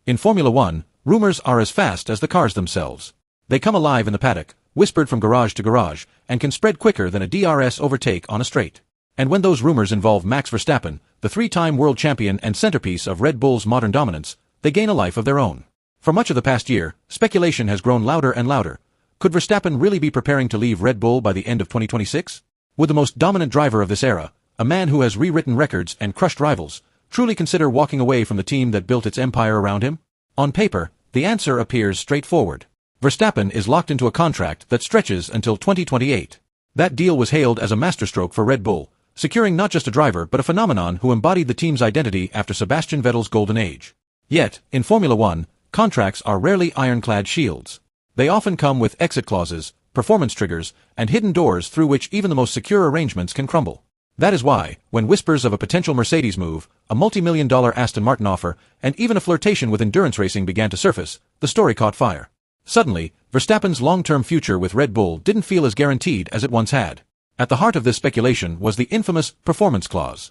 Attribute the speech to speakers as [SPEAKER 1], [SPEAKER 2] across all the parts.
[SPEAKER 1] In Formula One, rumors are as fast as the cars themselves. They come alive in the paddock, whispered from garage to garage, and can spread quicker than a DRS overtake on a straight. And when those rumors involve Max Verstappen, the three-time world champion and centerpiece of Red Bull's modern dominance, they gain a life of their own. For much of the past year, speculation has grown louder and louder. Could Verstappen really be preparing to leave Red Bull by the end of 2026? Would the most dominant driver of this era, a man who has rewritten records and crushed rivals, truly consider walking away from the team that built its empire around him? On paper, the answer appears straightforward. Verstappen is locked into a contract that stretches until 2028. That deal was hailed as a masterstroke for Red Bull, securing not just a driver but a phenomenon who embodied the team's identity after Sebastian Vettel's golden age. Yet, in Formula One, contracts are rarely ironclad shields. They often come with exit clauses, performance triggers, and hidden doors through which even the most secure arrangements can crumble. That is why, when whispers of a potential Mercedes move, a multi-million-dollar Aston Martin offer, and even a flirtation with endurance racing began to surface, the story caught fire. Suddenly, Verstappen's long-term future with Red Bull didn't feel as guaranteed as it once had. At the heart of this speculation was the infamous performance clause.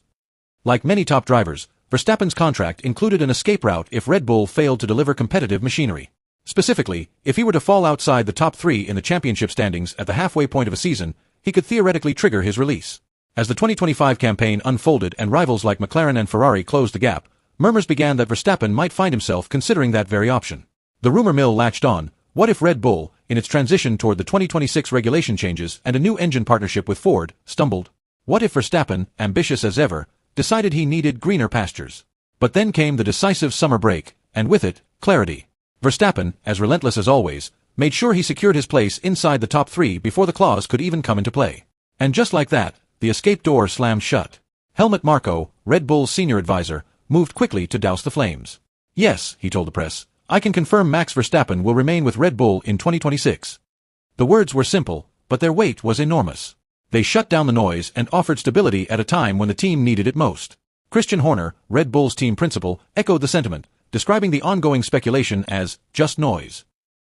[SPEAKER 1] Like many top drivers, Verstappen's contract included an escape route if Red Bull failed to deliver competitive machinery. Specifically, if he were to fall outside the top three in the championship standings at the halfway point of a season, he could theoretically trigger his release. As the 2025 campaign unfolded and rivals like McLaren and Ferrari closed the gap, murmurs began that Verstappen might find himself considering that very option. The rumor mill latched on. What if Red Bull, in its transition toward the 2026 regulation changes and a new engine partnership with Ford, stumbled? What if Verstappen, ambitious as ever, decided he needed greener pastures? But then came the decisive summer break, and with it, clarity. Verstappen, as relentless as always, made sure he secured his place inside the top three before the clause could even come into play. And just like that, the escape door slammed shut. Helmut Marko, Red Bull's senior advisor, moved quickly to douse the flames. Yes, he told the press, I can confirm Max Verstappen will remain with Red Bull in 2026. The words were simple, but their weight was enormous. They shut down the noise and offered stability at a time when the team needed it most. Christian Horner, Red Bull's team principal, echoed the sentiment, describing the ongoing speculation as just noise.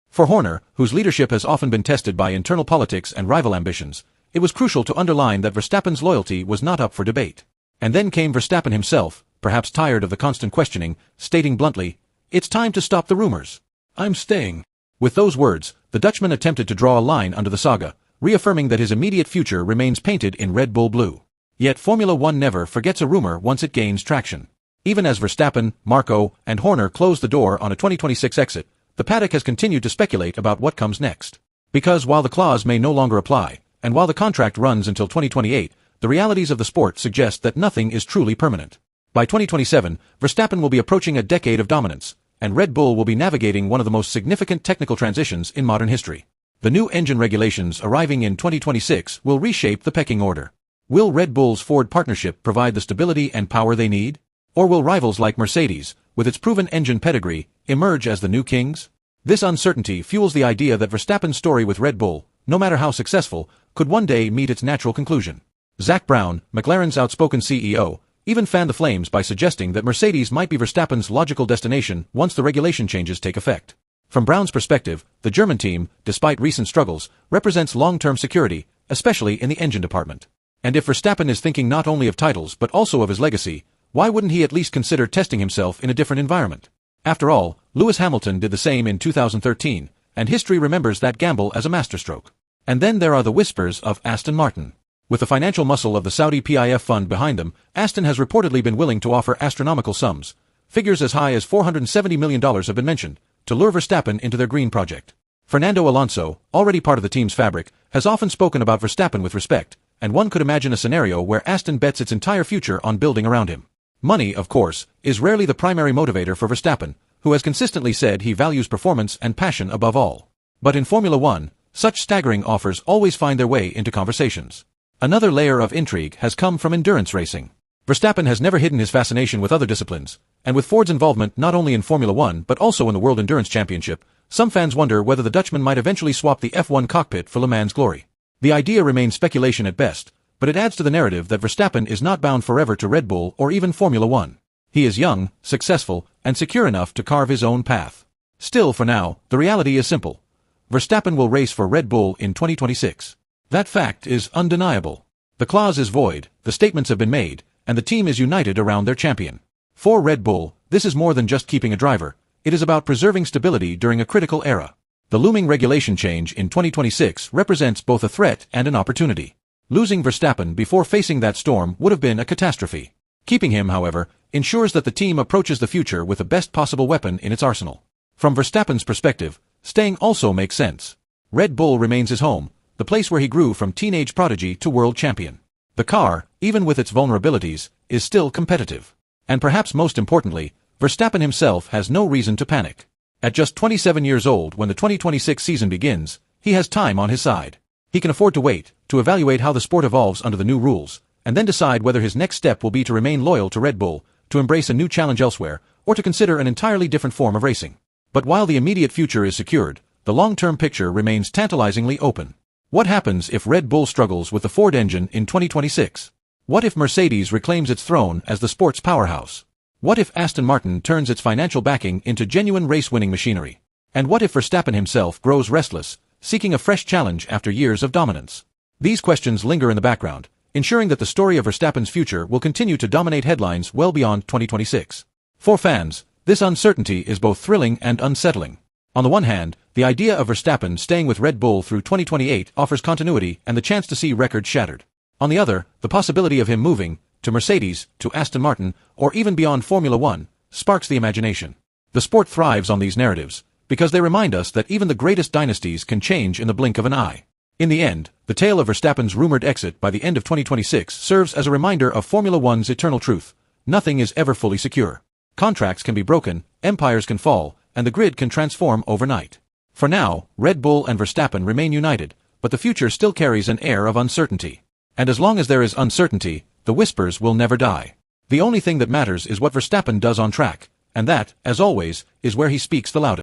[SPEAKER 1] For Horner, whose leadership has often been tested by internal politics and rival ambitions, it was crucial to underline that Verstappen's loyalty was not up for debate. And then came Verstappen himself, perhaps tired of the constant questioning, stating bluntly, "It's time to stop the rumors. I'm staying." With those words, the Dutchman attempted to draw a line under the saga, reaffirming that his immediate future remains painted in Red Bull blue. Yet Formula One never forgets a rumor once it gains traction. Even as Verstappen, Marko, and Horner closed the door on a 2026 exit, the paddock has continued to speculate about what comes next. Because while the clause may no longer apply, and while the contract runs until 2028, the realities of the sport suggest that nothing is truly permanent. By 2027, Verstappen will be approaching a decade of dominance, and Red Bull will be navigating one of the most significant technical transitions in modern history. The new engine regulations arriving in 2026 will reshape the pecking order. Will Red Bull's Ford partnership provide the stability and power they need? Or will rivals like Mercedes, with its proven engine pedigree, emerge as the new kings? This uncertainty fuels the idea that Verstappen's story with Red Bull, no matter how successful, could one day meet its natural conclusion. Zak Brown, McLaren's outspoken CEO, even fanned the flames by suggesting that Mercedes might be Verstappen's logical destination once the regulation changes take effect. From Brown's perspective, the German team, despite recent struggles, represents long-term security, especially in the engine department. And if Verstappen is thinking not only of titles but also of his legacy, why wouldn't he at least consider testing himself in a different environment? After all, Lewis Hamilton did the same in 2013, and history remembers that gamble as a masterstroke. And then there are the whispers of Aston Martin. With the financial muscle of the Saudi PIF fund behind them, Aston has reportedly been willing to offer astronomical sums. Figures as high as $470 million have been mentioned, to lure Verstappen into their green project. Fernando Alonso, already part of the team's fabric, has often spoken about Verstappen with respect, and one could imagine a scenario where Aston bets its entire future on building around him. Money, of course, is rarely the primary motivator for Verstappen, who has consistently said he values performance and passion above all. But in Formula One, such staggering offers always find their way into conversations. Another layer of intrigue has come from endurance racing. Verstappen has never hidden his fascination with other disciplines, and with Ford's involvement not only in Formula One but also in the World Endurance Championship, some fans wonder whether the Dutchman might eventually swap the F1 cockpit for Le Mans glory. The idea remains speculation at best, but it adds to the narrative that Verstappen is not bound forever to Red Bull or even Formula One. He is young, successful, and secure enough to carve his own path. Still, for now, the reality is simple. Verstappen will race for Red Bull in 2026. That fact is undeniable. The clause is void, the statements have been made, and the team is united around their champion. For Red Bull, this is more than just keeping a driver, It is about preserving stability during a critical era. The looming regulation change in 2026 represents both a threat and an opportunity. Losing Verstappen before facing that storm would have been a catastrophe. Keeping him, however, ensures that the team approaches the future with the best possible weapon in its arsenal. From Verstappen's perspective, staying also makes sense. Red Bull remains his home, the place where he grew from teenage prodigy to world champion. The car, even with its vulnerabilities, is still competitive. And perhaps most importantly, Verstappen himself has no reason to panic. At just 27 years old when the 2026 season begins, he has time on his side. He can afford to wait, to evaluate how the sport evolves under the new rules, and then decide whether his next step will be to remain loyal to Red Bull, to embrace a new challenge elsewhere, or to consider an entirely different form of racing. But while the immediate future is secured, the long-term picture remains tantalizingly open. What happens if Red Bull struggles with the Ford engine in 2026? What if Mercedes reclaims its throne as the sport's powerhouse? What if Aston Martin turns its financial backing into genuine race-winning machinery? And what if Verstappen himself grows restless, seeking a fresh challenge after years of dominance? These questions linger in the background, ensuring that the story of Verstappen's future will continue to dominate headlines well beyond 2026. For fans, this uncertainty is both thrilling and unsettling. On the one hand, the idea of Verstappen staying with Red Bull through 2028 offers continuity and the chance to see records shattered. On the other, the possibility of him moving to Mercedes, to Aston Martin, or even beyond Formula One, sparks the imagination. The sport thrives on these narratives, because they remind us that even the greatest dynasties can change in the blink of an eye. In the end, the tale of Verstappen's rumored exit by the end of 2026 serves as a reminder of Formula One's eternal truth: nothing is ever fully secure. Contracts can be broken, empires can fall, and the grid can transform overnight. For now, Red Bull and Verstappen remain united, but the future still carries an air of uncertainty. And as long as there is uncertainty, the whispers will never die. The only thing that matters is what Verstappen does on track, and that, as always, is where he speaks the loudest.